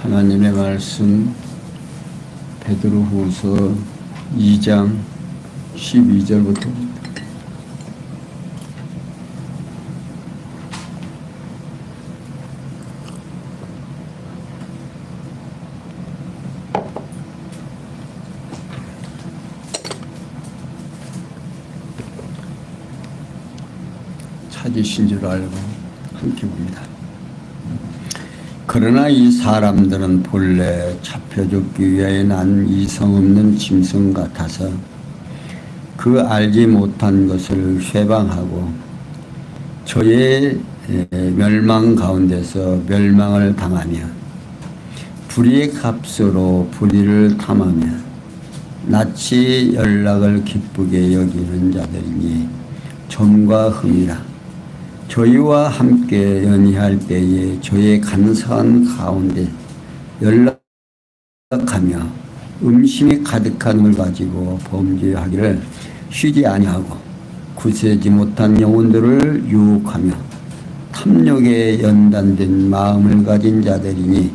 하나님의 말씀 베드로후서 2장 12절부터 찾으신 줄 알고 함께 봅니다. 그러나 이 사람들은 본래 잡혀 죽기 위하여 난 이성 없는 짐승 같아서 그 알지 못한 것을 회방하고 저의 멸망 가운데서 멸망을 당하며 불의의 값으로 불의를 탐하며 낯이 연락을 기쁘게 여기는 자들이니 점과 흠이라. 저희와 함께 연희할 때에 저의 간사한 가운데 연락하며 음심이 가득한 걸 가지고 범죄하기를 쉬지 아니하고 굳세지 못한 영혼들을 유혹하며 탐욕에 연단된 마음을 가진 자들이니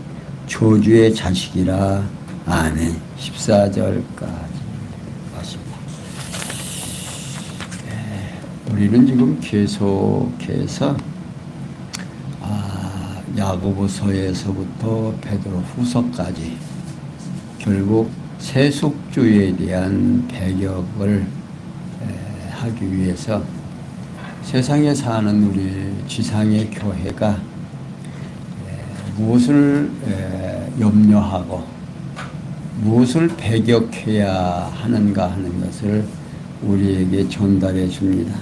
저주의 자식이라. 아멘. 14절까지. 우리는 지금 계속해서 야고보서에서부터 베드로후서까지 결국 세속주의에 대한 배격을 하기 위해서 세상에 사는 우리 지상의 교회가 무엇을 염려하고 무엇을 배격해야 하는가 하는 것을 우리에게 전달해 줍니다.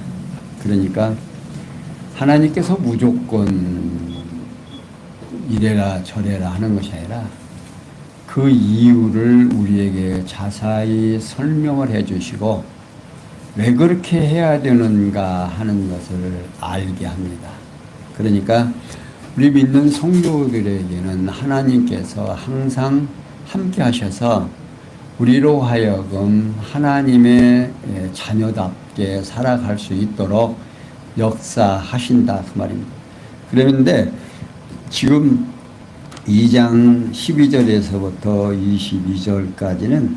그러니까 하나님께서 무조건 이래라 저래라 하는 것이 아니라 그 이유를 우리에게 자세히 설명을 해 주시고 왜 그렇게 해야 되는가 하는 것을 알게 합니다. 그러니까 우리 믿는 성도들에게는 하나님께서 항상 함께 하셔서 우리로 하여금 하나님의 자녀답게 살아갈 수 있도록 역사하신다 그 말입니다. 그런데 지금 2장 12절에서부터 22절까지는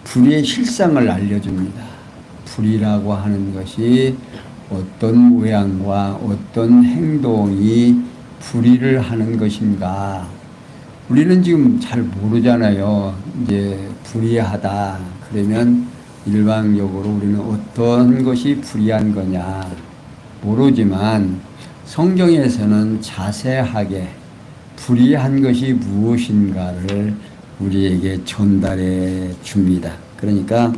불의의 실상을 알려줍니다. 불의라고 하는 것이 어떤 모양과 어떤 행동이 불의를 하는 것인가. 우리는 지금 잘 모르잖아요. 이제 불의하다 그러면 일반적으로 우리는 어떤 것이 불의한 거냐 모르지만 성경에서는 자세하게 불의한 것이 무엇인가를 우리에게 전달해 줍니다. 그러니까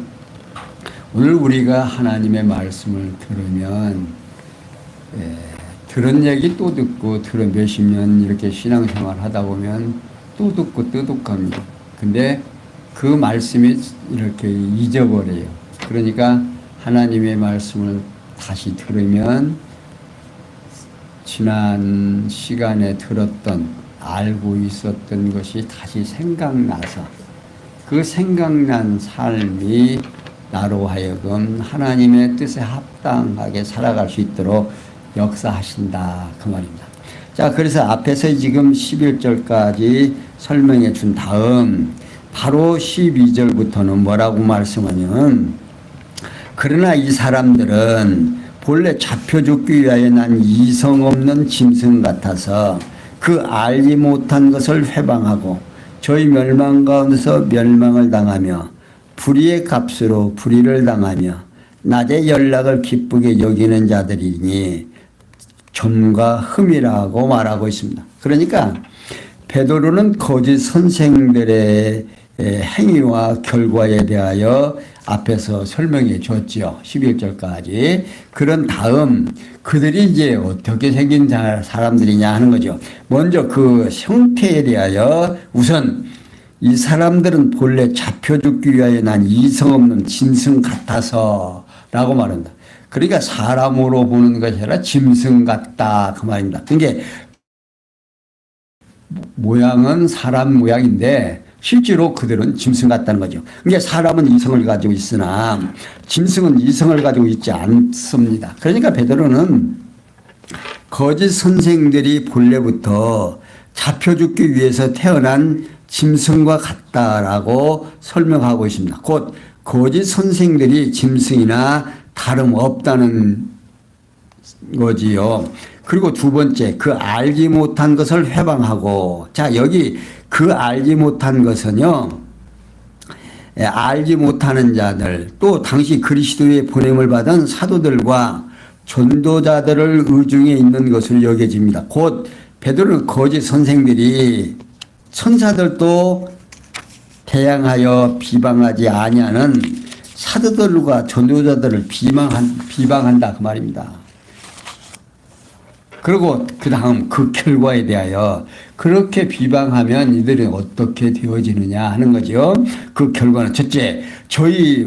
오늘 우리가 하나님의 말씀을 들으면 들은 얘기 또 듣고 들은 몇십 년 이렇게 신앙생활 하다 보면 또 듣고 또 듣고 합니다. 근데 그 말씀이 이렇게 잊어버려요. 그러니까 하나님의 말씀을 다시 들으면 지난 시간에 들었던 알고 있었던 것이 다시 생각나서 그 생각난 삶이 나로 하여금 하나님의 뜻에 합당하게 살아갈 수 있도록 역사하신다 그 말입니다. 자, 그래서 앞에서 지금 11절까지 설명해 준 다음 바로 12절부터는 뭐라고 말씀하냐면 그러나 이 사람들은 본래 잡혀 죽기 위하여 난 이성 없는 짐승 같아서 그 알지 못한 것을 회방하고 저희 멸망 가운데서 멸망을 당하며 불의의 값으로 불의를 당하며 낮에 연락을 기쁘게 여기는 자들이니 점과 흠이라고 말하고 있습니다. 그러니까 베드로는 거짓 선생들의 행위와 결과에 대하여 앞에서 설명해 줬죠. 11절까지. 그런 다음 그들이 이제 어떻게 생긴 사람들이냐 하는 거죠. 먼저 그 형태에 대하여 우선 이 사람들은 본래 잡혀 죽기 위하여 난 이성 없는 짐승 같아서 라고 말한다. 그러니까 사람으로 보는 것이 아니라 짐승 같다 그 말입니다. 그러니까 모양은 사람 모양인데 실제로 그들은 짐승 같다는 거죠. 그러니까 사람은 이성을 가지고 있으나 짐승은 이성을 가지고 있지 않습니다. 그러니까 베드로는 거짓 선생들이 본래부터 잡혀 죽기 위해서 태어난 짐승과 같다라고 설명하고 있습니다. 곧 거짓 선생들이 짐승이나 다름없다는 거지요. 그리고 두 번째, 그 알지 못한 것을 회방하고. 자, 여기 그 알지 못한 것은요, 알지 못하는 자들, 또 당시 그리스도의 보냄을 받은 사도들과 전도자들을 의중에 있는 것으로 여겨집니다. 곧 베드로는 거짓 선생들이 천사들도 대항하여 비방하지 아니하는 사도들과 전도자들을 비방한다 그 말입니다. 그리고 그 다음 그 결과에 대하여 그렇게 비방하면 이들이 어떻게 되어지느냐 하는 거죠. 그 결과는 첫째, 저희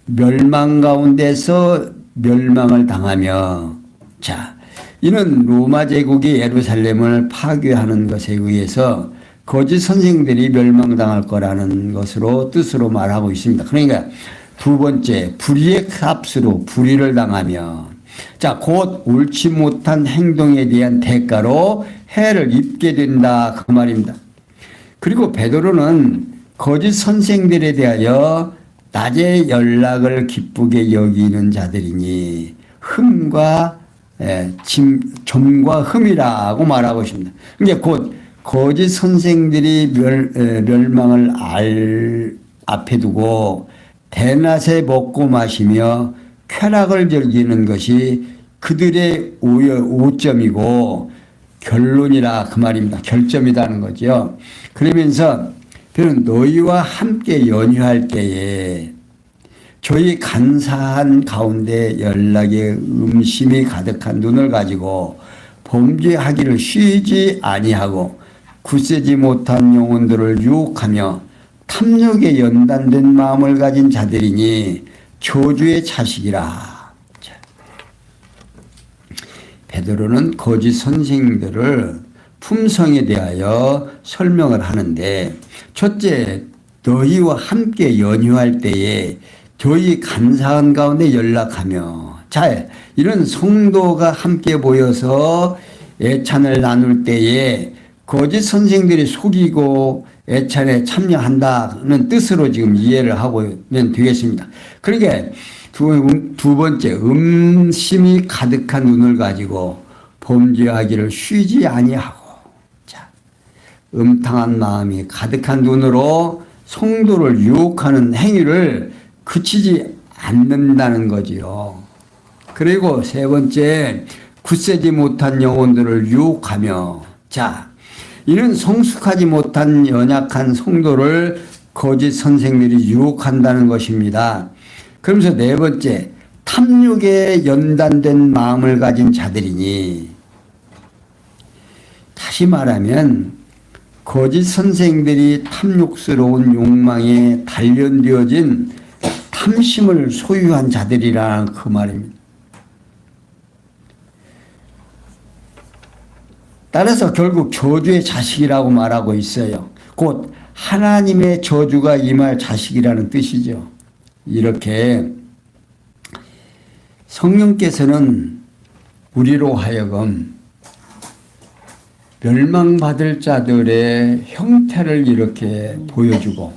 멸망 가운데서 멸망을 당하며, 자, 이는 로마 제국이 예루살렘을 파괴하는 것에 의해서 거짓 선생들이 멸망당할 거라는 것으로 뜻으로 말하고 있습니다. 그러니까 두 번째, 불의의 값으로 불의를 당하며, 자, 곧 옳지 못한 행동에 대한 대가로 해를 입게 된다 그 말입니다. 그리고 베드로는 거짓 선생들에 대하여 낮에 연락을 기쁘게 여기는 자들이니 흠과 점과 흠이라고 말하고 있습니다. 그러니까 곧 거짓 선생들이 멸망을 앞에 두고 대낮에 먹고 마시며 쾌락을 즐기는 것이 그들의 오점이고 결론이라 그 말입니다. 결점이라는 거죠. 그러면서 그는 너희와 함께 연휴할 때에 저희 간사한 가운데 연락에 음심이 가득한 눈을 가지고 범죄하기를 쉬지 아니하고 굳세지 못한 영혼들을 유혹하며 탐욕에 연단된 마음을 가진 자들이니 저주의 자식이라. 베드로는 거짓 선생들을 품성에 대하여 설명을 하는데, 첫째, 너희와 함께 연휴할 때에 저희 간사한 가운데 연락하며. 자, 이런 성도가 함께 모여서 애찬을 나눌 때에 거짓 선생들이 속이고 애찬에 참여한다는 뜻으로 지금 이해를 하면 되겠습니다. 그러니까 두 번째, 음심이 가득한 눈을 가지고 범죄하기를 쉬지 아니하고, 자, 음탕한 마음이 가득한 눈으로 성도를 유혹하는 행위를 그치지 않는다는 거지요. 그리고 세 번째, 굳세지 못한 영혼들을 유혹하며, 자, 이는 성숙하지 못한 연약한 성도를 거짓 선생들이 유혹한다는 것입니다. 그러면서 네 번째, 탐욕에 연단된 마음을 가진 자들이니, 다시 말하면 거짓 선생들이 탐욕스러운 욕망에 단련되어진 탐심을 소유한 자들이라는 그 말입니다. 따라서 결국 저주의 자식이라고 말하고 있어요. 곧 하나님의 저주가 임할 자식이라는 뜻이죠. 이렇게 성령께서는 우리로 하여금 멸망받을 자들의 형태를 이렇게 보여주고,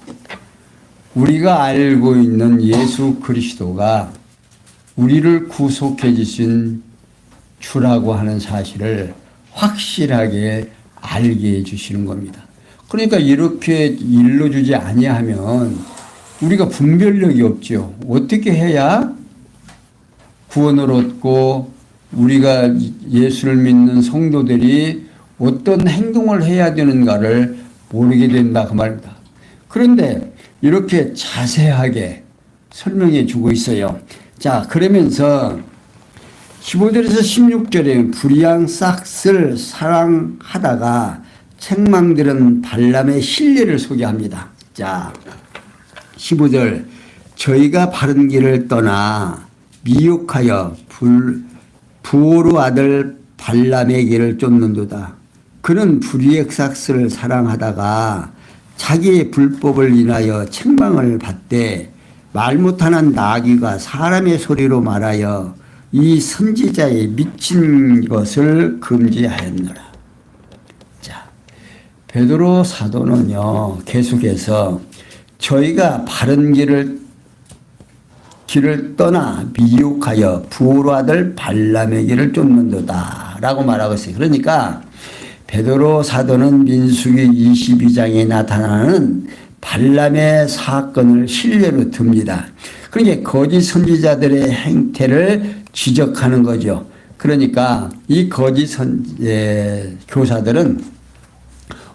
우리가 알고 있는 예수 그리스도가 우리를 구속해 주신 주라고 하는 사실을 확실하게 알게 해주시는 겁니다. 그러니까 이렇게 일러주지 아니하면 우리가 분별력이 없죠. 어떻게 해야 구원을 얻고 우리가 예수를 믿는 성도들이 어떤 행동을 해야 되는가를 모르게 된다 그 말입니다. 그런데 이렇게 자세하게 설명해 주고 있어요. 자, 그러면서 15절에서 16절에 불의한 싹을 사랑하다가 책망들은 발람의 신뢰를 소개합니다. 자, 15절, 저희가 바른 길을 떠나 미혹하여 부오르 아들 발람의 길을 쫓는도다. 그는 불의의 싹을 사랑하다가 자기의 불법을 인하여 책망을 받되 말 못하는 나귀가 사람의 소리로 말하여 이 선지자의 미친 것을 금지하였노라. 자, 베드로 사도는요, 계속해서 저희가 바른 길을 떠나 미혹하여 부호로 아들 발람의 길을 쫓는도다 라고 말하고 있어요. 그러니까 베드로 사도는 민수기 22장에 나타나는 발람의 사건을 신뢰로 듭니다. 그러니까 거짓 선지자들의 행태를 지적하는 거죠. 그러니까 이 거짓 교사들은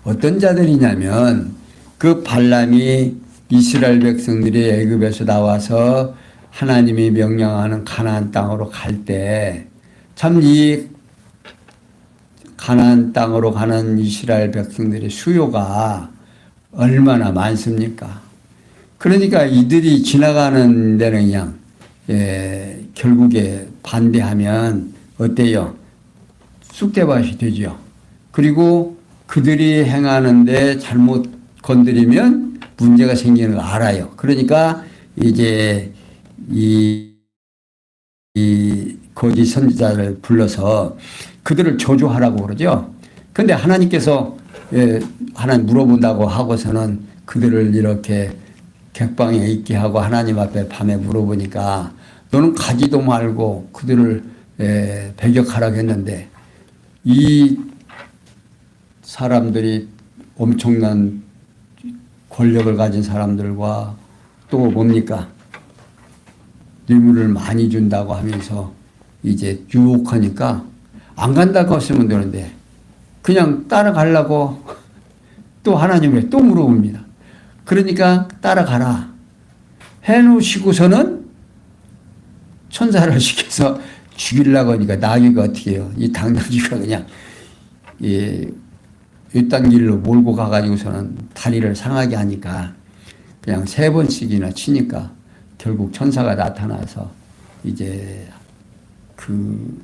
어떤 자들이냐면 그 발람이 이스라엘 백성들이 애굽에서 나와서 하나님이 명령하는 가나안 땅으로 갈 때 참 이 가나안 땅으로 가는 이스라엘 백성들의 수요가 얼마나 많습니까? 그러니까 이들이 지나가는 데는 그냥 결국에 반대하면 어때요? 쑥대밭이 되죠. 그리고 그들이 행하는데 잘못 건드리면 문제가 생기는 걸 알아요. 그러니까 이제 이 거짓 선지자를 불러서 그들을 저주하라고 그러죠. 근데 하나님께서 하나님 물어본다고 하고서는 그들을 이렇게 객방에 있게 하고 하나님 앞에 밤에 물어보니까 너는 가지도 말고 그들을 배격하라고 했는데 이 사람들이 엄청난 권력을 가진 사람들과 또 뭡니까? 뇌물을 많이 준다고 하면서 이제 유혹하니까 안 간다고 했으면 되는데 그냥 따라가려고 또 하나님께 또 물어봅니다. 그러니까 따라가라 해놓으시고서는 천사를 시켜서 죽이려고 하니까 나귀가 어떻게 해요? 이 당나귀가 그냥 이딴 길로 몰고 가가지고서는 다리를 상하게 하니까 그냥 3번씩이나 치니까 결국 천사가 나타나서 이제 그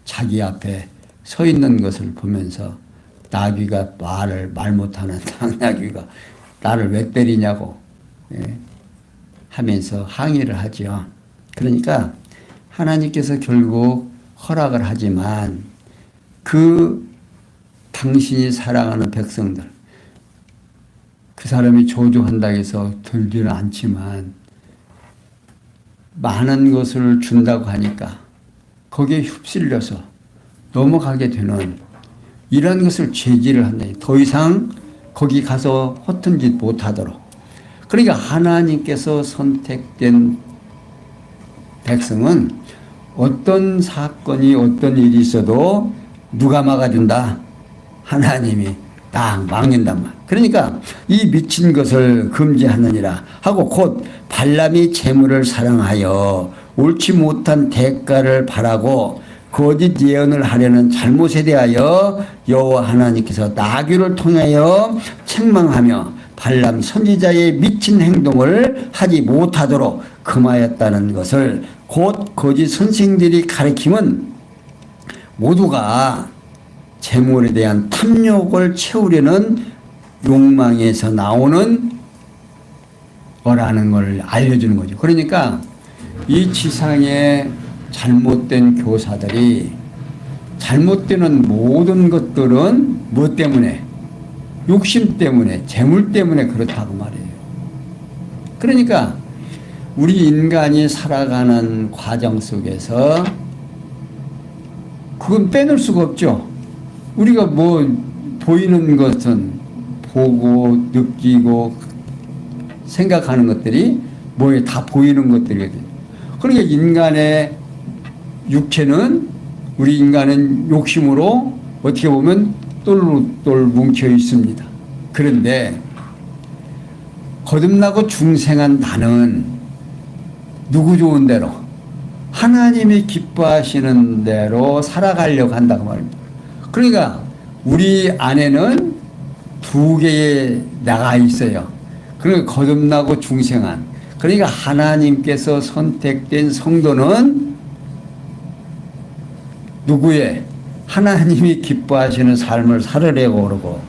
자기 앞에 서 있는 것을 보면서 나귀가 말 못하는 당나귀가 나를 왜 때리냐고 하면서 항의를 하죠. 그러니까 하나님께서 결국 허락을 하지만 그 당신이 사랑하는 백성들 그 사람이 저주한다고 해서 들지는 않지만 많은 것을 준다고 하니까 거기에 휩쓸려서 넘어가게 되는 이런 것을 제지를 한다. 더 이상 거기 가서 허튼 짓 못하도록. 그러니까 하나님께서 선택된 백성은 어떤 사건이 어떤 일이 있어도 누가 막아준다? 하나님이 딱 막는단 말. 그러니까 이 미친 것을 금지하느니라 하고 곧 발람이 재물을 사랑하여 옳지 못한 대가를 바라고 거짓 예언을 하려는 잘못에 대하여 여호와 하나님께서 나귀를 통하여 책망하며 발람 선지자의 미친 행동을 하지 못하도록 금하였다는 것을 곧 거짓 선생들이 가리킴은 모두가 재물에 대한 탐욕을 채우려는 욕망에서 나오는 거라는 걸 알려주는 거죠. 그러니까 이 지상의 잘못된 교사들이 잘못되는 모든 것들은 뭐 때문에? 욕심 때문에, 재물 때문에 그렇다고 말이에요. 그러니까 우리 인간이 살아가는 과정 속에서 그건 빼놓을 수가 없죠. 우리가 뭐 보이는 것은 보고 느끼고 생각하는 것들이 뭐에 다 보이는 것들이거든요. 그러니까 인간의 육체는 우리 인간은 욕심으로 어떻게 보면 똘똘 뭉쳐 있습니다. 그런데 거듭나고 중생한 나는 누구 좋은 대로 하나님이 기뻐하시는 대로 살아가려고 한다고 말입니다. 그러니까 우리 안에는 2개의 나가 있어요. 그러니까 거듭나고 중생한. 그러니까 하나님께서 선택된 성도는 누구의? 하나님이 기뻐하시는 삶을 살으려고 그러고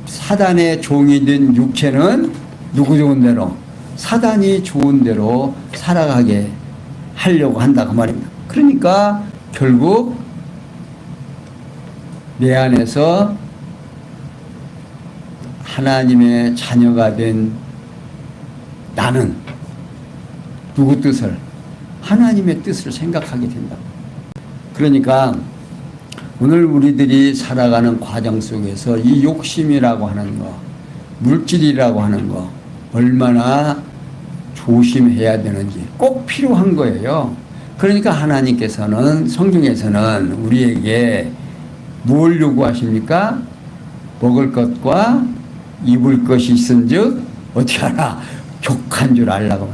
사단의 종이 된 육체는 누구 좋은 대로? 사단이 좋은 대로 살아가게 하려고 한다 그 말입니다. 그러니까 결국 내 안에서 하나님의 자녀가 된 나는 누구 뜻을? 하나님의 뜻을 생각하게 된다. 그러니까 오늘 우리들이 살아가는 과정 속에서 이 욕심이라고 하는 거, 물질이라고 하는 거 얼마나 조심해야 되는지 꼭 필요한 거예요. 그러니까 하나님께서는 성경에서는 우리에게 뭘 요구하십니까? 먹을 것과 입을 것이 있은즉 어떻게 하라? 족한 줄 알라고.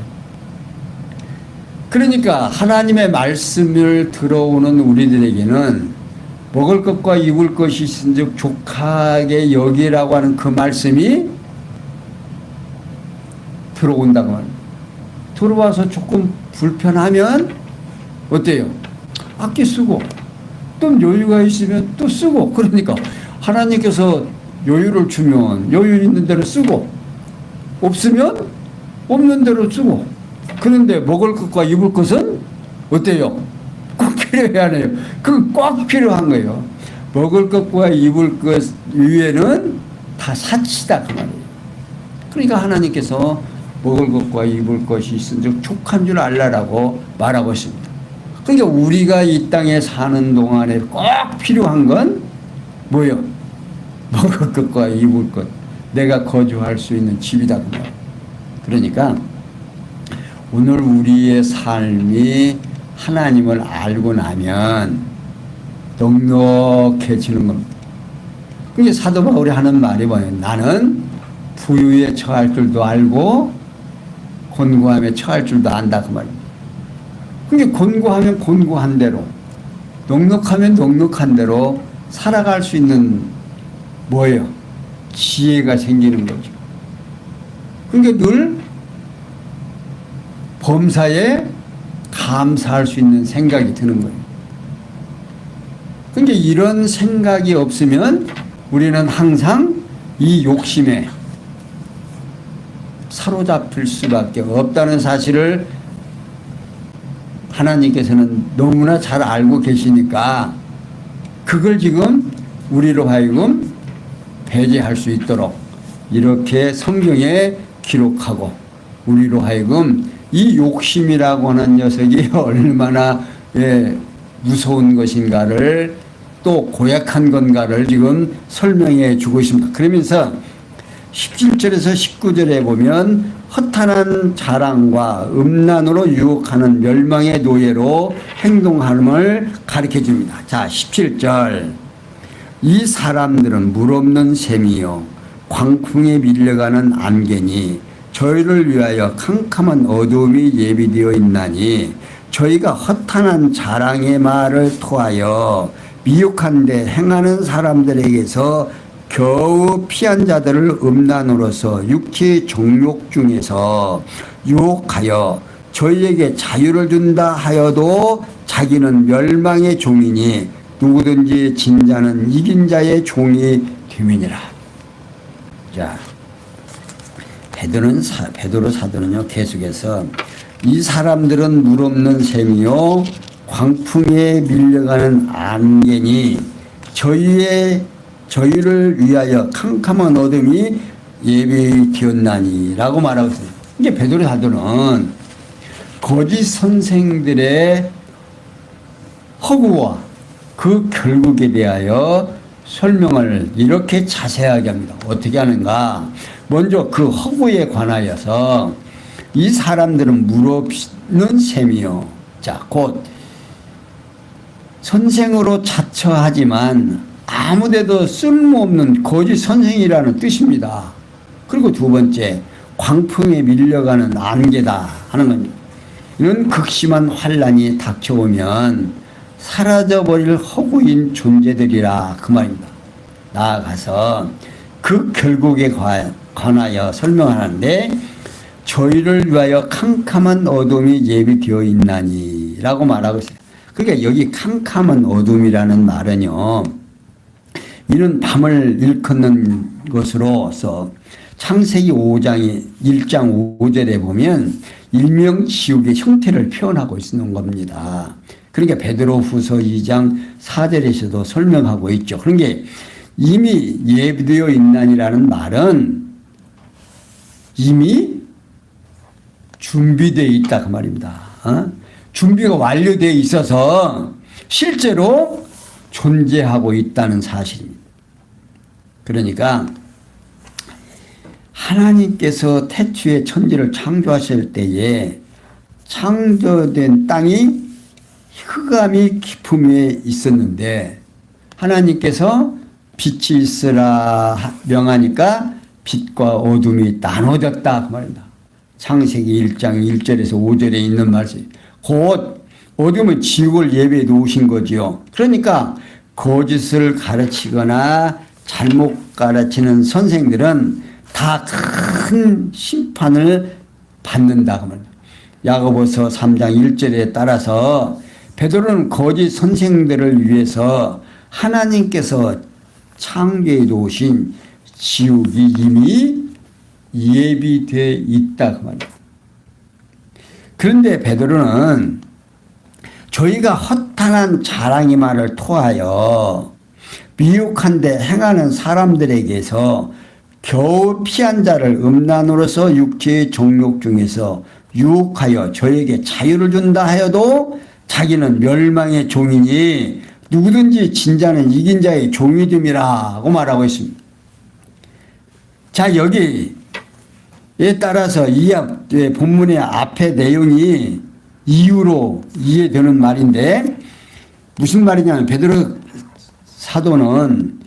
그러니까 하나님의 말씀을 들어오는 우리들에게는 먹을 것과 입을 것이 있은즉 족하게 여기라고 하는 그 말씀이 들어온다고 말입니다. 들어와서 조금 불편하면 어때요? 아껴 쓰고 또 여유가 있으면 또 쓰고. 그러니까 하나님께서 여유를 주면 여유 있는 대로 쓰고 없으면 없는 대로 쓰고. 그런데 먹을 것과 입을 것은 어때요? 꼭 필요해야 해요. 그건 꼭 필요한 거예요. 먹을 것과 입을 것 위에는 다 사치다 그 말이에요. 그러니까 하나님께서 먹을 것과 입을 것이 있은즉 족한 줄 알라라고 말하고 있습니다. 그러니까 우리가 이 땅에 사는 동안에 꼭 필요한 건 뭐예요? 먹을 것과 입을 것, 내가 거주할 수 있는 집이다 그 말이에요. 그러니까 오늘 우리의 삶이 하나님을 알고 나면 넉넉해지는 겁니다. 그게 사도 바울이 하는 말이 뭐예요? 나는 부유에 처할 줄도 알고 곤고함에 처할 줄도 안다 그 말입니다. 그게 곤고하면 곤고한 대로, 넉넉하면 넉넉한 대로 살아갈 수 있는 뭐예요? 지혜가 생기는 거죠. 그러니까 늘 범사에 감사할 수 있는 생각이 드는 거예요. 그러니까 이런 생각이 없으면 우리는 항상 이 욕심에 사로잡힐 수밖에 없다는 사실을 하나님께서는 너무나 잘 알고 계시니까 그걸 지금 우리로 하여금 배제할 수 있도록 이렇게 성경에 기록하고 우리로 하여금 이 욕심이라고 하는 녀석이 얼마나 무서운 것인가를 또 고약한 건가를 지금 설명해 주고 있습니다. 그러면서 17절에서 19절에 보면 허탄한 자랑과 음란으로 유혹하는 멸망의 노예로 행동함을 가르쳐 줍니다. 자, 17절. 이 사람들은 물 없는 샘이요 광풍에 밀려가는 안개니 저희를 위하여 캄캄한 어둠이 예비되어 있나니 저희가 허탄한 자랑의 말을 토하여 미혹한데 행하는 사람들에게서 겨우 피한 자들을 음란으로서 육체의 정욕 중에서 유혹하여 저희에게 자유를 준다 하여도 자기는 멸망의 종이니 누구든지 진 자는 이긴 자의 종이 됨이니라. 자, 베드로 사도는요 계속해서 이 사람들은 물 없는 샘이요 광풍에 밀려가는 안개니 저희를 위하여 캄캄한 어둠이 예비되었나니라고 말하고 있어요. 이게 베드로 사도는 거짓 선생들의 허구와 그 결국에 대하여 설명을 이렇게 자세하게 합니다. 어떻게 하는가? 먼저 그 허구에 관하여서 이 사람들은 물 없는 셈이요. 자, 곧 선생으로 자처하지만 아무데도 쓸모없는 거짓 선생이라는 뜻입니다. 그리고 두 번째, 광풍에 밀려가는 안개다 하는 겁니다. 이런 극심한 환란이 닥쳐오면 사라져버릴 허구인 존재들이라 그 말입니다. 나아가서 그 결국에 관하여 설명하는데 저희를 위하여 캄캄한 어둠이 예비되어 있나니 라고 말하고 있어요. 그러니까 여기 캄캄한 어둠이라는 말은요, 이는 밤을 일컫는 것으로서 창세기 1장 5절에 보면 일명지옥의 형태를 표현하고 있는 겁니다. 그러니까 베드로후서 2장 4절에서도 설명하고 있죠. 그런 게 이미 예비되어 있나니라는 말은 이미 준비되어 있다 그 말입니다. 준비가 완료되어 있어서 실제로 존재하고 있다는 사실입니다. 그러니까 하나님께서 태초에 천지를 창조하실 때에 창조된 땅이 흑암이 깊음 위에 있었는데 하나님께서 빛이 있으라 명하니까 빛과 어둠이 나눠졌다 그 말입니다. 창세기 1장 1절에서 5절에 있는 말씀. 곧 어둠은 지옥을 예비해 놓으신 거지요. 그러니까 거짓을 가르치거나 잘못 가르치는 선생들은 다 큰 심판을 받는다 그 말입니다. 야고보서 3장 1절에 따라서 베드로는 거짓 선생들을 위해서 하나님께서 창조해 놓으신 지옥이 이미 예비되어 있다 그 말입니다. 그런데 베드로는 저희가 허탄한 자랑의 말을 토하여 미혹한 데 행하는 사람들에게서 겨우 피한 자를 음란으로서 육체의 정욕 중에서 유혹하여 저에게 자유를 준다 하여도 자기는 멸망의 종이니 누구든지 진자는 이긴 자의 종이 됨이라고 말하고 있습니다. 자, 여기에 따라서 이 본문의 앞의 내용이 이유로 이해되는 말인데 무슨 말이냐면 베드로 사도는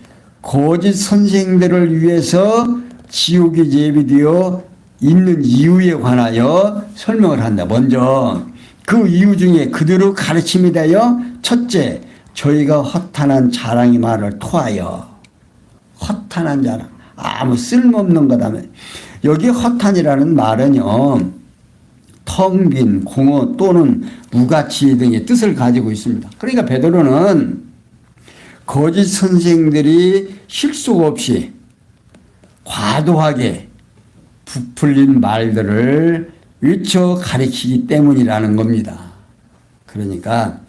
거짓 선생들을 위해서 지옥이 예비되어 있는 이유에 관하여 설명을 한다. 먼저 그 이유 중에 그대로 가르침이 되어 첫째, 저희가 허탄한 자랑의 말을 토하여 허탄한 자랑, 아무 쓸모없는 거다며. 여기 허탄이라는 말은요, 텅 빈 공허 또는 무가치 등의 뜻을 가지고 있습니다. 그러니까 베드로는 거짓 선생들이 실속 없이 과도하게 부풀린 말들을 외쳐 가르치기 때문이라는 겁니다. 그러니까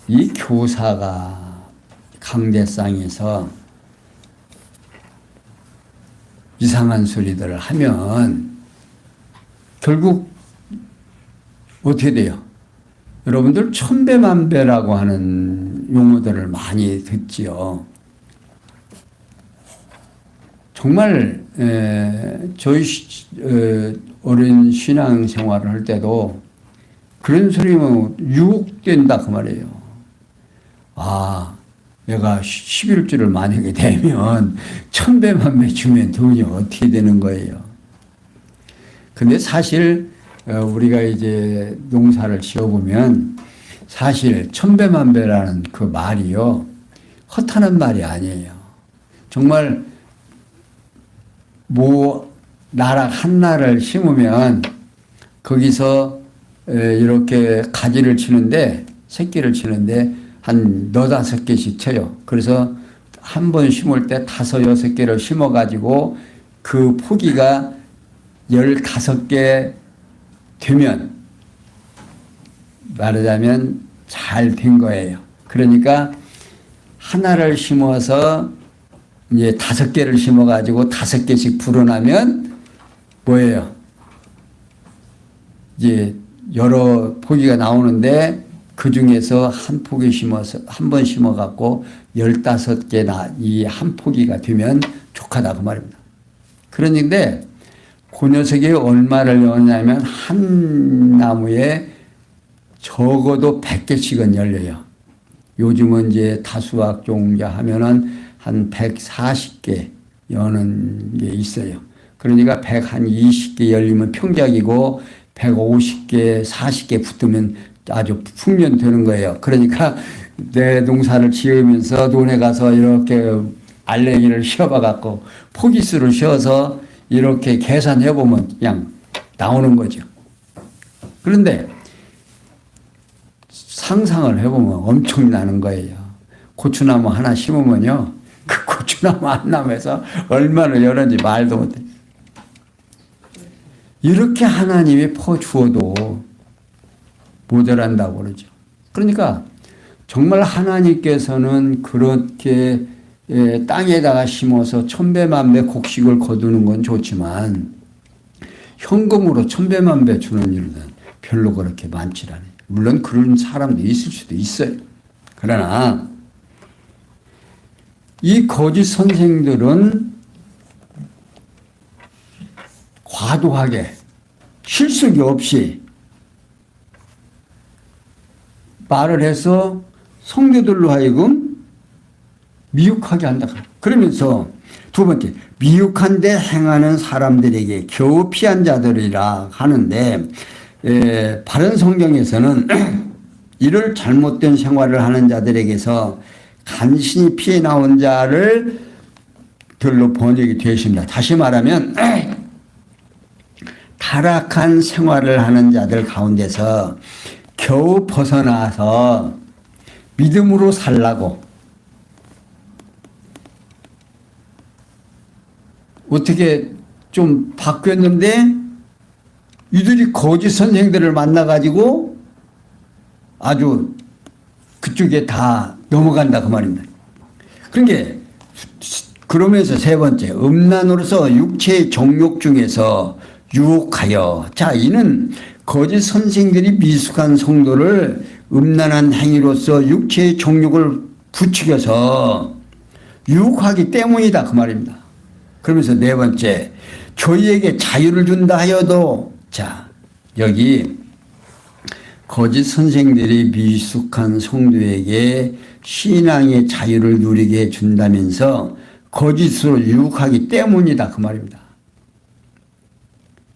이 교사가 강대상에서 이상한 소리들을 하면 결국 어떻게 돼요? 여러분들 천배만배라고 하는 용어들을 많이 듣지요. 정말 저희 어린 신앙 생활을 할 때도 그런 소리면 유혹된다 그 말이에요. 아, 내가 11주를 만약에 되면 천배만배 주면 돈이 어떻게 되는 거예요. 근데 사실 우리가 이제 농사를 지어보면 사실 천배만배라는 그 말이요, 허탄한 말이 아니에요. 정말 나락 한나를 심으면 거기서 이렇게 가지를 치는데, 새끼를 치는데 한 4-5개씩 쳐요. 그래서 한 번 심을 때 5-6개를 심어가지고 그 포기가 15개 되면 말하자면 잘 된 거예요. 그러니까 하나를 심어서 이제 5개를 심어가지고 5개씩 불어나면 뭐예요? 이제 여러 포기가 나오는데 그 중에서 한 포기 심어서 한 번 심어갖고 15개나 이 한 포기가 되면 족하다 그 말입니다. 그런데 그 녀석이 얼마를 넣었냐면 한 나무에 적어도 100개씩은 열려요. 요즘은 이제 다수학 종자 하면은 한 140개 여는 게 있어요. 그러니까 120개 열리면 평작이고 150개, 40개 붙으면 아주 풍년되는 거예요. 그러니까 내 농사를 지으면서 논에 가서 이렇게 알레기를 씌워봐 갖고 포기수를 씌워서 이렇게 계산해 보면 그냥 나오는 거죠. 그런데 상상을 해보면 엄청나는 거예요. 고추나무 하나 심으면요, 그 고추나무 한 나무에서 얼마나 열는지 말도 못해. 이렇게 하나님이 퍼주어도 모자란다고 그러죠. 그러니까 정말 하나님께서는 그렇게 땅에다가 심어서 천배만배 곡식을 거두는 건 좋지만 현금으로 천배만배 주는 일은 별로 그렇게 많지 않아요. 물론 그런 사람도 있을 수도 있어요. 그러나 이 거짓 선생들은 과도하게 실속이 없이 말을 해서 성도들로 하여금 미혹하게 한다. 그러면서 두 번째, 미혹한데 행하는 사람들에게 겨우 피한 자들이라 하는데 바른 성경에서는 이를 잘못된 생활을 하는 자들에게서 간신히 피해 나온 자를 들로 번역이 되었습니다. 다시 말하면 타락한 생활을 하는 자들 가운데서 겨우 벗어나서 믿음으로 살라고 어떻게 좀 바뀌었는데 이들이 거짓 선생들을 만나가지고 아주 그쪽에 다 넘어간다 그 말입니다. 그러니까 그러면서 세 번째, 음란으로서 육체의 정욕 중에서 유혹하여, 자 이는 거짓 선생들이 미숙한 성도를 음란한 행위로서 육체의 정욕을 부추겨서 유혹하기 때문이다 그 말입니다. 그러면서 네 번째, 저희에게 자유를 준다 하여도, 자 여기 거짓 선생들이 미숙한 성도에게 신앙의 자유를 누리게 준다면서 거짓으로 유혹하기 때문이다 그 말입니다.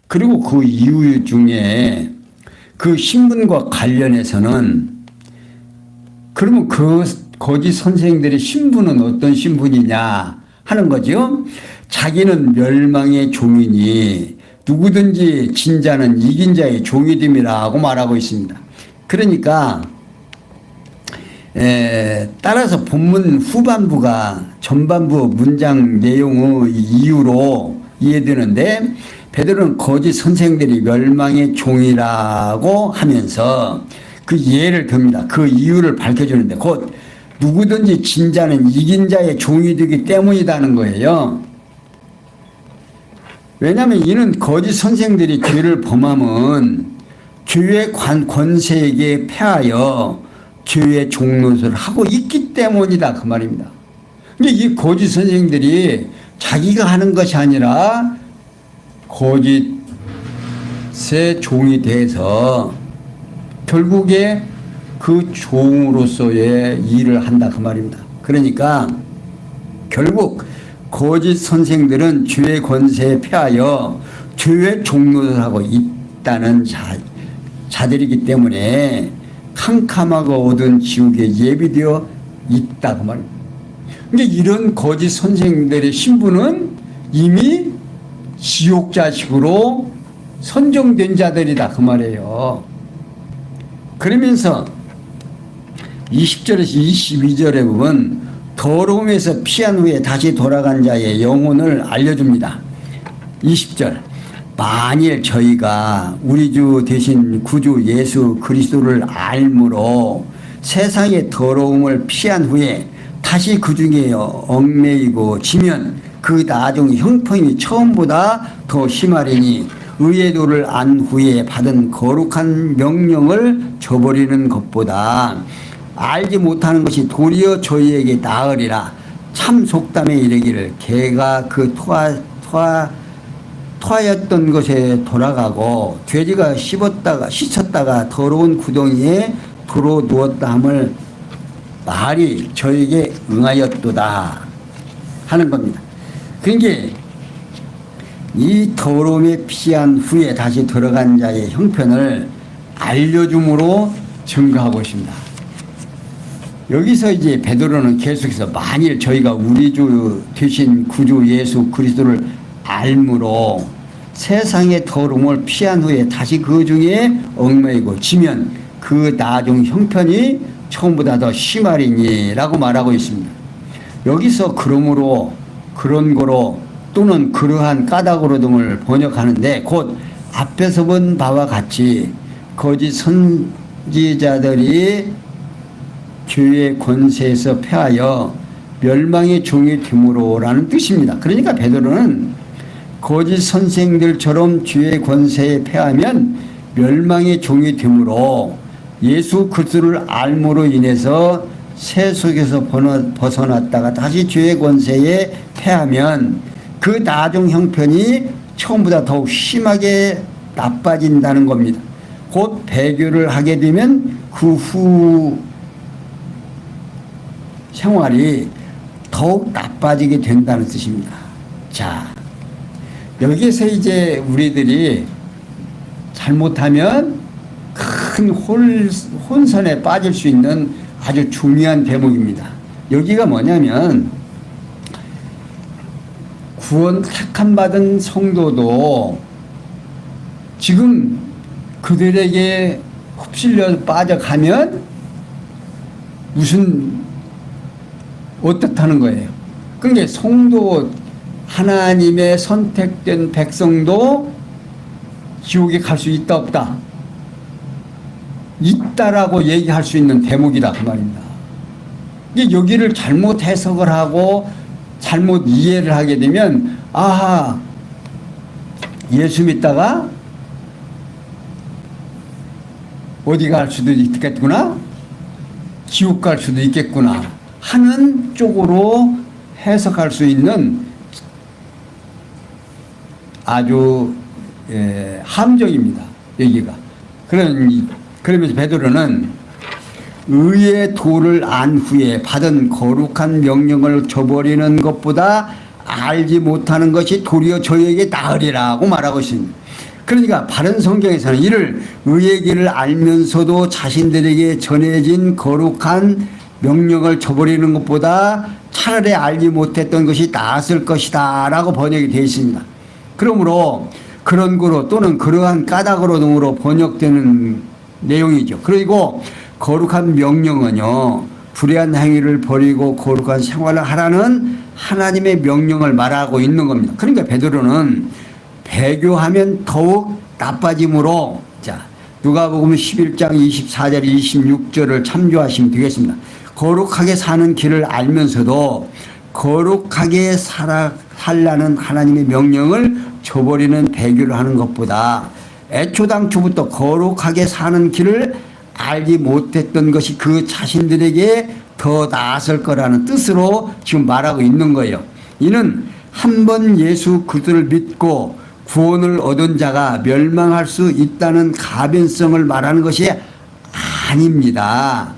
그리고 그 이유 중에 그 신분과 관련해서는 그러면 그 거짓 선생들의 신분은 어떤 신분이냐 하는 거죠. 자기는 멸망의 종이니 누구든지 진 자는 이긴 자의 종이 됨이라고 말하고 있습니다. 그러니까 따라서 본문 후반부가 전반부 문장 내용의 이유로 이해되는데 베드로는 거짓 선생들이 멸망의 종이라고 하면서 그 예를 듭니다. 그 이유를 밝혀주는데 곧 누구든지 진 자는 이긴 자의 종이 되기 때문이라는 거예요. 왜냐하면 이는 거짓 선생들이 죄를 범하면 교회 권세에게 패하여 교회 종노릇을 하고 있기 때문이다 그 말입니다. 근데 이 거짓 선생들이 자기가 하는 것이 아니라 거짓의 종이 돼서 결국에 그 종으로서의 일을 한다 그 말입니다. 그러니까 결국 거짓 선생들은 죄의 권세에 패하여 죄의 종노릇을 하고 있다는 자들이기 때문에 캄캄하고 어두운 지옥에 예비되어 있다 그 말입니다. 그러니까 이런 거짓 선생들의 신분은 이미 지옥 자식으로 선정된 자들이다 그 말이에요. 그러면서 20절에서 22절에 보면 더러움에서 피한 후에 다시 돌아간 자의 영혼을 알려줍니다. 20절, 만일 저희가 우리 주 되신 구주 예수 그리스도를 알므로 세상의 더러움을 피한 후에 다시 그 중에 얽매이고 지면 그 나중 형편이 처음보다 더 심하리니 의의 도를 안 후에 받은 거룩한 명령을 저버리는 것보다 알지 못하는 것이 도리어 저희에게 나으리라. 참 속담에 이르기를 개가 그 토하였던 것에 돌아가고 돼지가 씻었다가 더러운 구덩이에 도로 누웠다 함을 말이 저에게 응하였도다 하는 겁니다. 그러니까 이 더러움에 피한 후에 다시 들어간 자의 형편을 알려줌으로 증거하고 있습니다. 여기서 이제 베드로는 계속해서 만일 저희가 우리 주 되신 구주 예수 그리스도를 알므로 세상의 더러움을 피한 후에 다시 그 중에 얽매이고 지면 그 나중 형편이 처음보다 더 심하리니라고 말하고 있습니다. 여기서 그러므로 그런 거로 또는 그러한 까닭으로 등을 번역하는데 곧 앞에서 본 바와 같이 거짓 선지자들이 교회 권세에서 패하여 멸망의 종이 됨으로라는 뜻입니다. 그러니까 베드로는 거짓 선생들처럼 죄의 권세에 패하면 멸망의 종이 됨으로 예수 그리스도를 알므로 인해서 새 속에서 벗어났다가 다시 죄의 권세에 패하면 그 나중 형편이 처음보다 더욱 심하게 나빠진다는 겁니다. 곧 배교를 하게 되면 그 후 생활이 더욱 나빠지게 된다는 뜻입니다. 자, 여기서 이제 우리들이 잘못하면 큰 혼선에 빠질 수 있는 아주 중요한 대목입니다. 여기가 뭐냐면 구원 택함 받은 성도도 지금 그들에게 흡실려 빠져가면 무슨 어떻다는 거예요. 그러니까 성도 하나님의 선택된 백성도 지옥에 갈 수 있다 없다? 있다라고 얘기할 수 있는 대목이다 그 말입니다. 이게 여기를 잘못 해석을 하고 잘못 이해를 하게 되면 아하 예수 믿다가 어디 갈 수도 있겠구나, 지옥 갈 수도 있겠구나 하는 쪽으로 해석할 수 있는 아주 함정입니다. 여기가. 그러면서 베드로는 의의 도를 안 후에 받은 거룩한 명령을 저버리는 것보다 알지 못하는 것이 도리어 저에게 나으리라고 말하고 있습니다. 그러니까 바른 성경에서는 이를 의의 길을 알면서도 자신들에게 전해진 거룩한 명령을 저버리는 것보다 차라리 알지 못했던 것이 나았을 것이다 라고 번역이 되어 있습니다. 그러므로 그런 거로 또는 그러한 까닭으로 등으로 번역되는 내용이죠. 그리고 거룩한 명령은요, 불의한 행위를 버리고 거룩한 생활을 하라는 하나님의 명령을 말하고 있는 겁니다. 그러니까 베드로는 배교하면 더욱 나빠지므로, 자, 누가복음 11장 24절 26절을 참조하시면 되겠습니다. 거룩하게 사는 길을 알면서도 거룩하게 살라는 하나님의 명령을 저버리는 배교를 하는 것보다 애초당초부터 거룩하게 사는 길을 알지 못했던 것이 그 자신들에게 더 나았을 거라는 뜻으로 지금 말하고 있는 거예요. 이는 한 번 예수 그리스도를 믿고 구원을 얻은 자가 멸망할 수 있다는 가변성을 말하는 것이 아닙니다.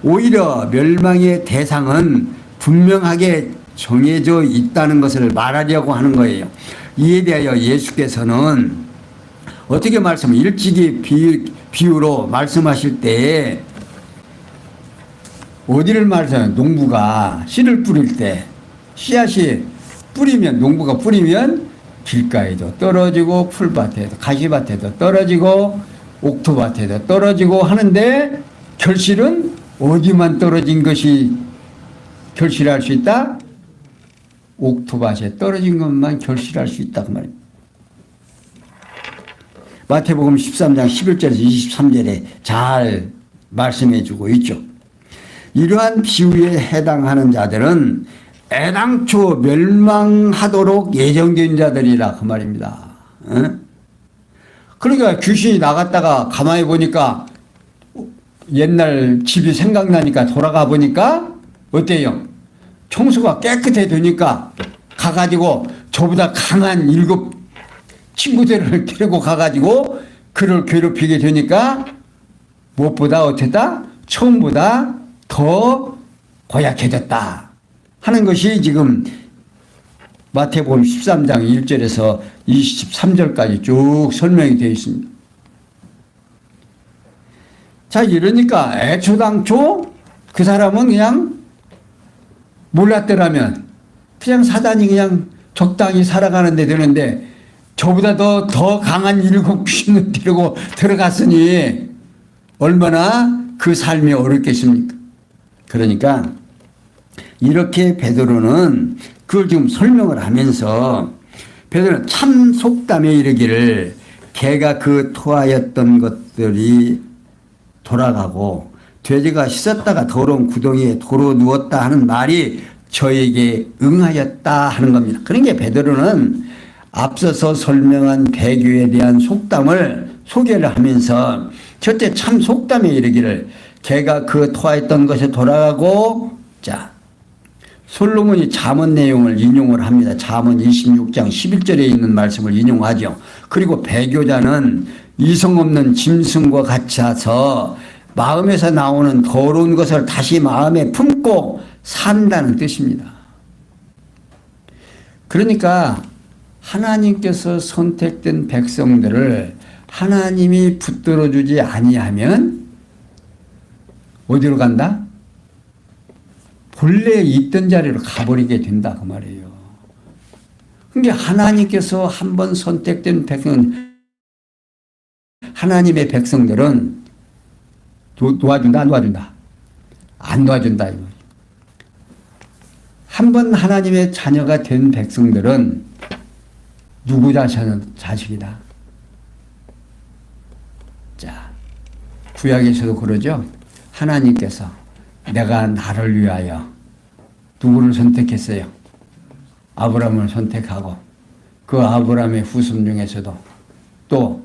오히려 멸망의 대상은 분명하게 정해져 있다는 것을 말하려고 하는 거예요. 이에 대하여 예수께서는 어떻게 일찍이 비유로 말씀하실 때 어디를 말하잖아요. 농부가 씨를 뿌릴 때 씨앗이 농부가 뿌리면 길가에도 떨어지고 풀밭에도 가시밭에도 떨어지고 옥토밭에도 떨어지고 하는데 결실은 어디만 떨어진 것이 결실할 수 있다? 옥토밭에 떨어진 것만 결실할 수 있다 그 말입니다. 마태복음 13장 11절에서 23절에 잘 말씀해 주고 있죠. 이러한 비유에 해당하는 자들은 애당초 멸망하도록 예정된 자들이라 그 말입니다. 그러니까 귀신이 나갔다가 가만히 보니까 옛날 집이 생각나니까 돌아가 보니까 어때요? 청소가 깨끗해 되니까 가가지고 저보다 강한 7 친구들을 데리고 가가지고 그를 괴롭히게 되니까 무엇보다 어땠다? 처음보다 더 고약해졌다 하는 것이 지금 마태복음 13장 1절에서 23절까지 쭉 설명이 되어 있습니다. 자, 이러니까 애초당초 그 사람은 그냥 몰랐더라면 그냥 사단이 그냥 적당히 살아가는데 되는데 저보다 더 강한 7 귀신을 데리고 들어갔으니 얼마나 그 삶이 어렵겠습니까? 그러니까 이렇게 베드로는 그걸 지금 설명을 하면서 베드로는 참 속담에 이르기를 개가 그 토하였던 것들이 돌아가고 돼지가 씻었다가 더러운 구덩이에 도로 누웠다 하는 말이 저에게 응하였다 하는 겁니다. 그런 게 베드로는 앞서서 설명한 배교에 대한 속담을 소개를 하면서 첫째 참 속담에 이르기를 걔가 그 토하였던 것에 돌아가고 자 솔로몬이 잠언 내용을 인용을 합니다. 잠언 26장 11절에 있는 말씀을 인용하죠. 그리고 배교자는 이성 없는 짐승과 같이 하서 마음에서 나오는 더러운 것을 다시 마음에 품고 산다는 뜻입니다. 그러니까 하나님께서 선택된 백성들을 하나님이 붙들어 주지 아니하면 어디로 간다? 본래 있던 자리로 가버리게 된다 그 말이에요. 그러니까 하나님께서 한번 선택된 백성, 하나님의 백성들은 도와준다 안 도와준다? 안 도와준다. 한번 하나님의 자녀가 된 백성들은 누구 자식이다? 자, 구약에서도 그러죠. 하나님께서 내가 나를 위하여 누구를 선택했어요? 아브라함을 선택하고 그 아브라함의 후손 중에서도 또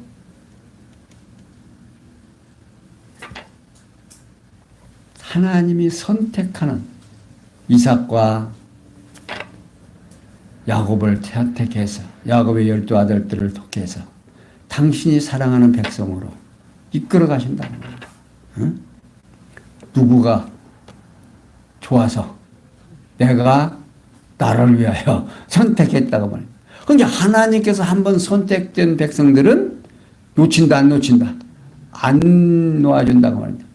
하나님이 선택하는 이삭과 야곱을 선택해서 야곱의 12 아들들을 통해서 당신이 사랑하는 백성으로 이끌어 가신다는 거예요. 응? 누구가 좋아서 내가 나를 위하여 선택했다고 말합니다. 그러니까 하나님께서 한번 선택된 백성들은 놓친다 안 놓친다? 안 놓아준다고 말합니다.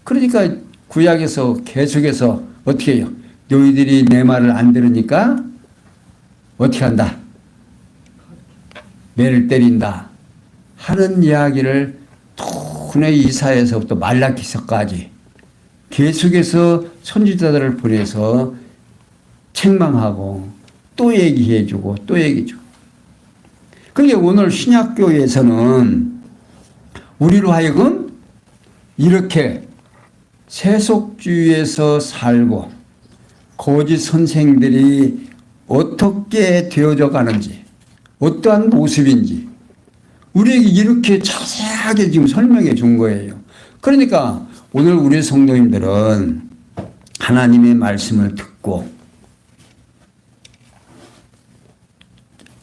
그러니까 구약에서 계속해서 어떻게 해요? 너희들이 내 말을 안 들으니까 어떻게 한다? 매를 때린다 하는 이야기를 톤의 이사에서부터 말라기서까지 계속해서 선지자들을 보내서 책망하고 또 얘기해주고 또 얘기해주고. 그러니까 오늘 신약교회에서는 우리로 하여금 이렇게 세속주의에서 살고 거짓 선생들이 어떻게 되어져 가는지 어떠한 모습인지 우리에게 이렇게 자세하게 지금 설명해 준 거예요. 그러니까 오늘 우리 성도님들은 하나님의 말씀을 듣고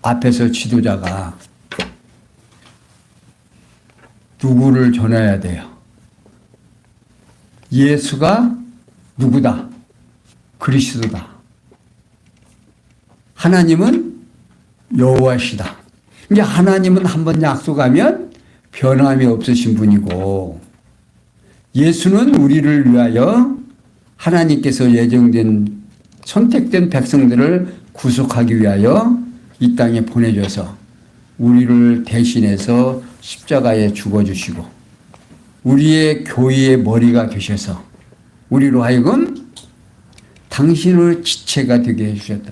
앞에서 지도자가 누구를 전해야 돼요? 예수가 누구다? 그리스도다. 하나님은 여호와시다. 이제 하나님은 한번 약속하면 변함이 없으신 분이고 예수는 우리를 위하여 하나님께서 예정된 선택된 백성들을 구속하기 위하여 이 땅에 보내줘서 우리를 대신해서 십자가에 죽어주시고 우리의 교회의 머리가 되셔서 우리로 하여금 당신의 지체가 되게 해주셨다.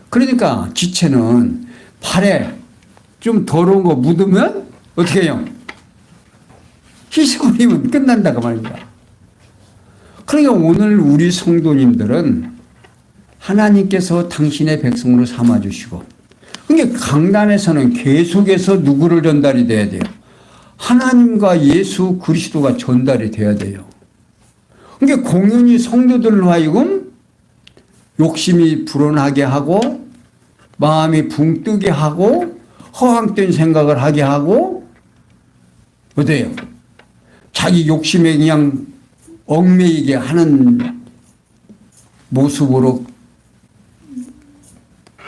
그러니까 지체는 팔에 좀 더러운 거 묻으면 어떻게 해요? 희석버리면 끝난다고 말입니다. 그러니까 오늘 우리 성도님들은 하나님께서 당신의 백성으로 삼아주시고 그러니까 강단에서는 계속해서 누구를 전달이 돼야 돼요? 하나님과 예수 그리스도가 전달이 돼야 돼요. 그러니까 공연히 성도들로 하여금 욕심이 불어나게 하고 마음이 붕 뜨게 하고 허황된 생각을 하게 하고 어때요? 자기 욕심에 그냥 얽매이게 하는 모습으로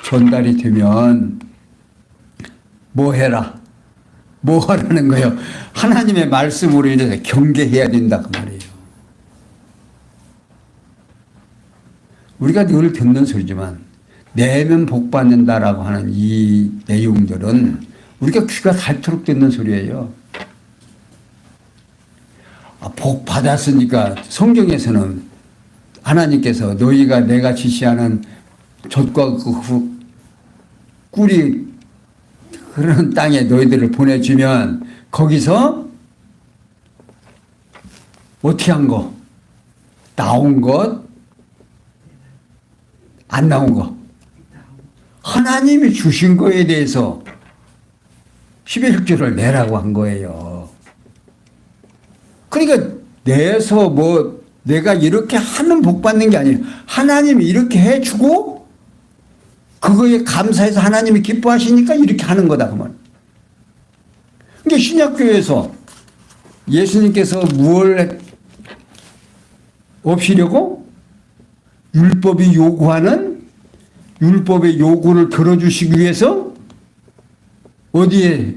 전달이 되면 뭐 해라? 뭐 하라는 거예요? 하나님의 말씀으로 인해서 경계해야 된다 그 말이에요. 우리가 늘 듣는 소리지만 내면 복 받는다라고 하는 이 내용들은 우리가 귀가 닳도록 듣는 소리예요. 복 받았으니까 성경에서는 하나님께서 너희가 내가 지시하는 젖과 그 꿀이 흐르는 땅에 너희들을 보내주면 거기서 어떻게 한 거? 나온 것? 안 나온 거? 하나님이 주신 거에 대해서 11조를 내라고 한 거예요. 그러니까 내서 뭐 내가 이렇게 하면 복 받는 게 아니에요. 하나님이 이렇게 해주고 그거에 감사해서 하나님이 기뻐하시니까 이렇게 하는 거다 그 말. 그러니까 신약교회에서 예수님께서 무엇을 없이려고 율법이 요구하는 율법의 요구를 들어주시기 위해서 어디에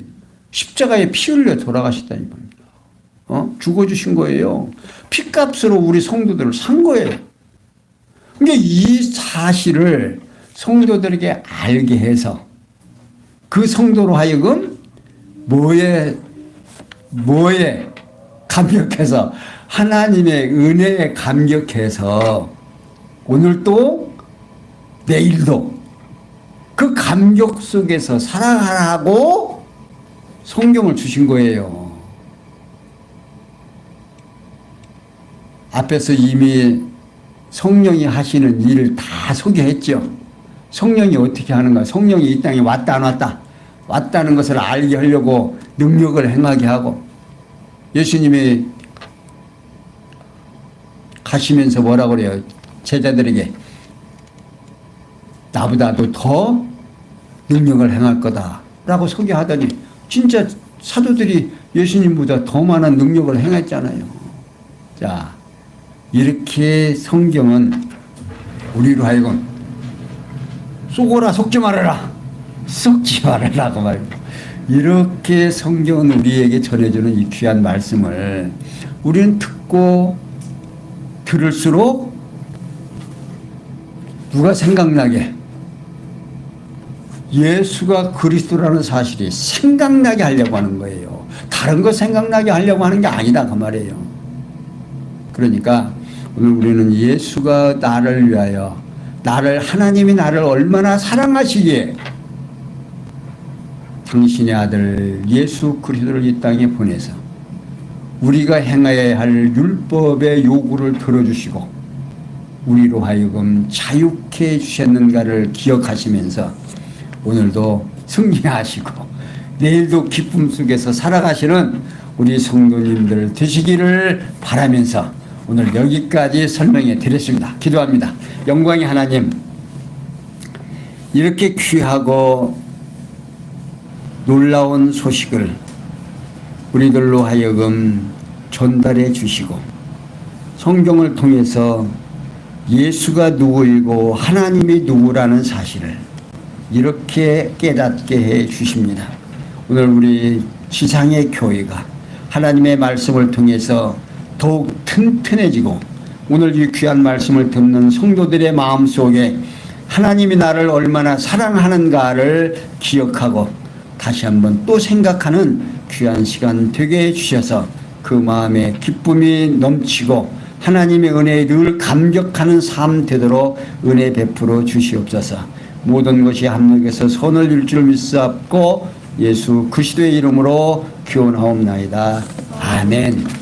십자가에 피 흘려 돌아가셨다니 말입니다. 죽어주신 거예요. 피값으로 우리 성도들을 산 거예요. 그러니까 이 사실을 성도들에게 알게 해서 그 성도로 하여금 뭐에 감격해서 하나님의 은혜에 감격해서 오늘도 내일도 그 감격 속에서 살아가라고 성경을 주신 거예요. 앞에서 이미 성령이 하시는 일을 다 소개했죠. 성령이 어떻게 하는가? 성령이 이 땅에 왔다 안 왔다? 왔다는 것을 알게 하려고 능력을 행하게 하고 예수님이 가시면서 뭐라고 그래요? 제자들에게 나보다도 더 능력을 행할 거다라고 소개하더니 진짜 사도들이 예수님보다 더 많은 능력을 행했잖아요. 자, 이렇게 성경은 우리로 하여금 쏘거라 속지 말아라 썩지 말아라 그 말입니다. 이렇게 성경은 우리에게 전해주는 이 귀한 말씀을 우리는 듣고 들을수록 누가 생각나게 예수가 그리스도라는 사실이 생각나게 하려고 하는 거예요. 다른 거 생각나게 하려고 하는 게 아니다 그 말이에요. 그러니까 오늘 우리는 예수가 나를 위하여 하나님이 나를 얼마나 사랑하시기에 당신의 아들 예수 그리스도를 이 땅에 보내서 우리가 행해야 할 율법의 요구를 들어주시고 우리로 하여금 자유케 해주셨는가를 기억하시면서 오늘도 승리하시고 내일도 기쁨 속에서 살아가시는 우리 성도님들 되시기를 바라면서 오늘 여기까지 설명해 드렸습니다. 기도합니다. 영광의 하나님, 이렇게 귀하고 놀라운 소식을 우리들로 하여금 전달해 주시고 성경을 통해서 예수가 누구이고 하나님이 누구라는 사실을 이렇게 깨닫게 해 주십니다. 오늘 우리 지상의 교회가 하나님의 말씀을 통해서 더욱 튼튼해지고 오늘 이 귀한 말씀을 듣는 성도들의 마음속에 하나님이 나를 얼마나 사랑하는가를 기억하고 다시 한번 또 생각하는 귀한 시간 되게 해주셔서 그 마음에 기쁨이 넘치고 하나님의 은혜에 늘 감격하는 삶 되도록 은혜 베풀어 주시옵소서. 모든 것이 합력해서 선을 이룰 줄 믿사옵고 예수 그리스도의 이름으로 기원하옵나이다. 아멘.